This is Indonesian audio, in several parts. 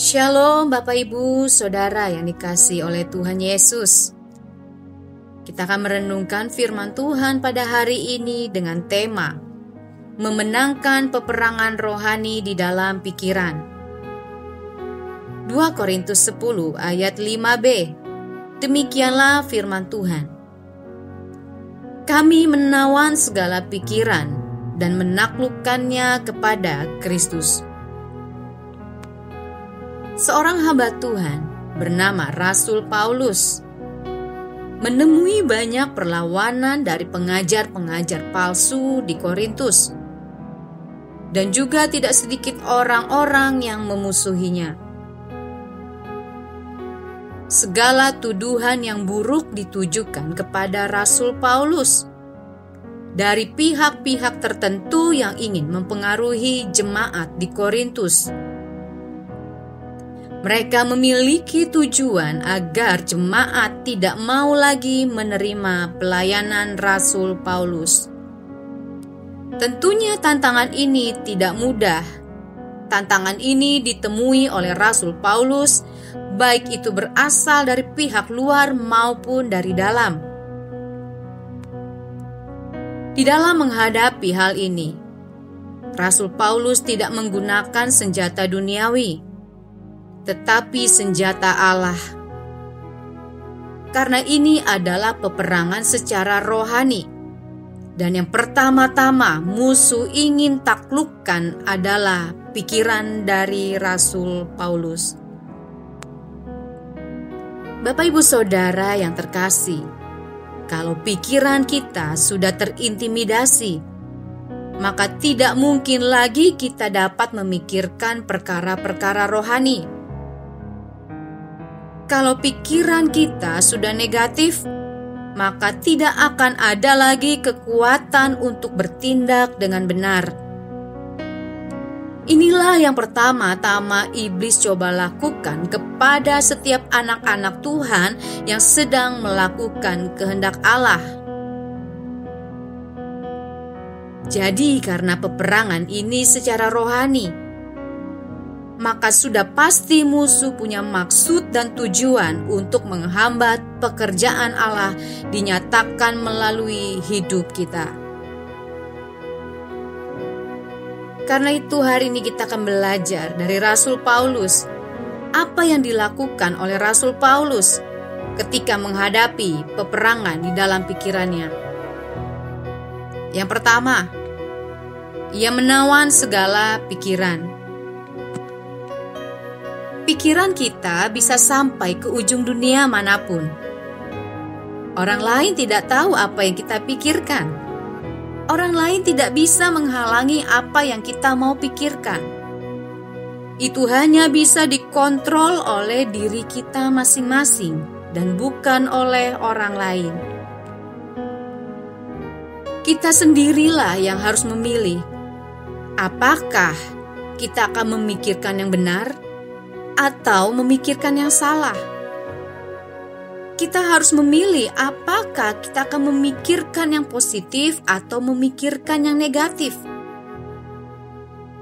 Shalom Bapak Ibu Saudara yang dikasihi oleh Tuhan Yesus. Kita akan merenungkan firman Tuhan pada hari ini dengan tema memenangkan peperangan rohani di dalam pikiran. 2 Korintus 10 ayat 5b. Demikianlah firman Tuhan. Kami menawan segala pikiran dan menaklukkannya kepada Kristus. Seorang hamba Tuhan bernama Rasul Paulus menemui banyak perlawanan dari pengajar-pengajar palsu di Korintus, dan juga tidak sedikit orang-orang yang memusuhinya. Segala tuduhan yang buruk ditujukan kepada Rasul Paulus dari pihak-pihak tertentu yang ingin mempengaruhi jemaat di Korintus. Mereka memiliki tujuan agar jemaat tidak mau lagi menerima pelayanan Rasul Paulus. Tentunya tantangan ini tidak mudah. Tantangan ini ditemui oleh Rasul Paulus, baik itu berasal dari pihak luar maupun dari dalam. Di dalam menghadapi hal ini, Rasul Paulus tidak menggunakan senjata duniawi, tetapi senjata Allah. Karena ini adalah peperangan secara rohani. Dan yang pertama-tama musuh ingin taklukkan adalah pikiran dari Rasul Paulus. Bapak Ibu Saudara yang terkasih, kalau pikiran kita sudah terintimidasi, maka tidak mungkin lagi kita dapat memikirkan perkara-perkara rohani. Kalau pikiran kita sudah negatif, maka tidak akan ada lagi kekuatan untuk bertindak dengan benar. Inilah yang pertama-tama iblis coba lakukan kepada setiap anak-anak Tuhan yang sedang melakukan kehendak Allah. Jadi karena peperangan ini secara rohani, maka sudah pasti musuh punya maksud dan tujuan untuk menghambat pekerjaan Allah dinyatakan melalui hidup kita. Karena itu hari ini kita akan belajar dari Rasul Paulus, apa yang dilakukan oleh Rasul Paulus ketika menghadapi peperangan di dalam pikirannya. Yang pertama, ia menawan segala pikiran. Pikiran kita bisa sampai ke ujung dunia manapun. Orang lain tidak tahu apa yang kita pikirkan. Orang lain tidak bisa menghalangi apa yang kita mau pikirkan. Itu hanya bisa dikontrol oleh diri kita masing-masing dan bukan oleh orang lain. Kita sendirilah yang harus memilih apakah kita akan memikirkan yang benar atau memikirkan yang salah. Kita harus memilih apakah kita akan memikirkan yang positif atau memikirkan yang negatif.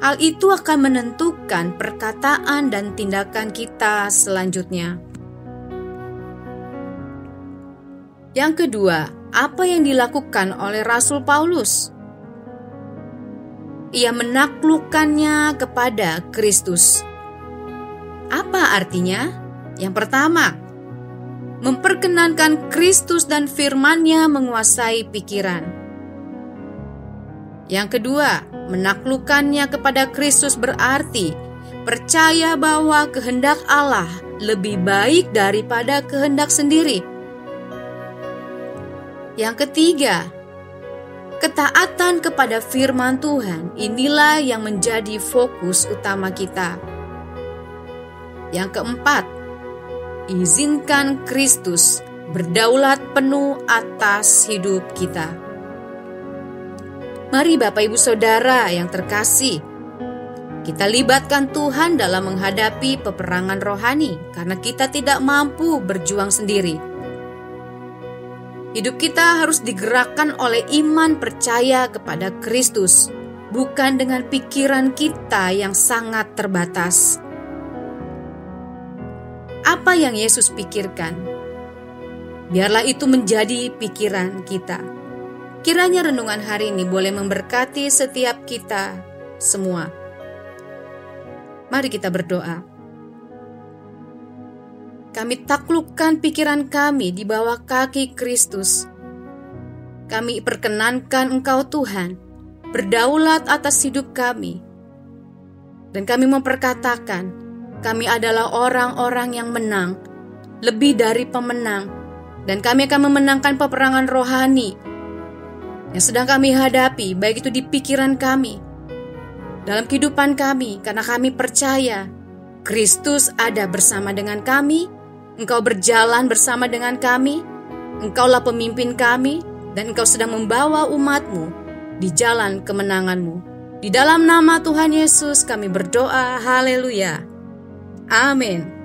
Hal itu akan menentukan perkataan dan tindakan kita selanjutnya. Yang kedua, apa yang dilakukan oleh Rasul Paulus? Ia menaklukkannya kepada Kristus. Apa artinya? Yang pertama, memperkenankan Kristus dan firman-Nya menguasai pikiran. Yang kedua, menaklukkannya kepada Kristus berarti percaya bahwa kehendak Allah lebih baik daripada kehendak sendiri. Yang ketiga, ketaatan kepada firman Tuhan inilah yang menjadi fokus utama kita. Yang keempat, izinkan Kristus berdaulat penuh atas hidup kita. Mari Bapak Ibu Saudara yang terkasih, kita libatkan Tuhan dalam menghadapi peperangan rohani karena kita tidak mampu berjuang sendiri. Hidup kita harus digerakkan oleh iman percaya kepada Kristus, bukan dengan pikiran kita yang sangat terbatas. Apa yang Yesus pikirkan? Biarlah itu menjadi pikiran kita. Kiranya renungan hari ini boleh memberkati setiap kita semua. Mari kita berdoa. Kami taklukkan pikiran kami di bawah kaki Kristus. Kami perkenankan Engkau Tuhan berdaulat atas hidup kami. Dan kami memperkatakan, kami adalah orang-orang yang menang, lebih dari pemenang. Dan kami akan memenangkan peperangan rohani yang sedang kami hadapi, baik itu di pikiran kami, dalam kehidupan kami, karena kami percaya Kristus ada bersama dengan kami, Engkau berjalan bersama dengan kami, Engkaulah pemimpin kami, dan Engkau sedang membawa umat-Mu di jalan kemenangan-Mu. Di dalam nama Tuhan Yesus kami berdoa, haleluya. Amin.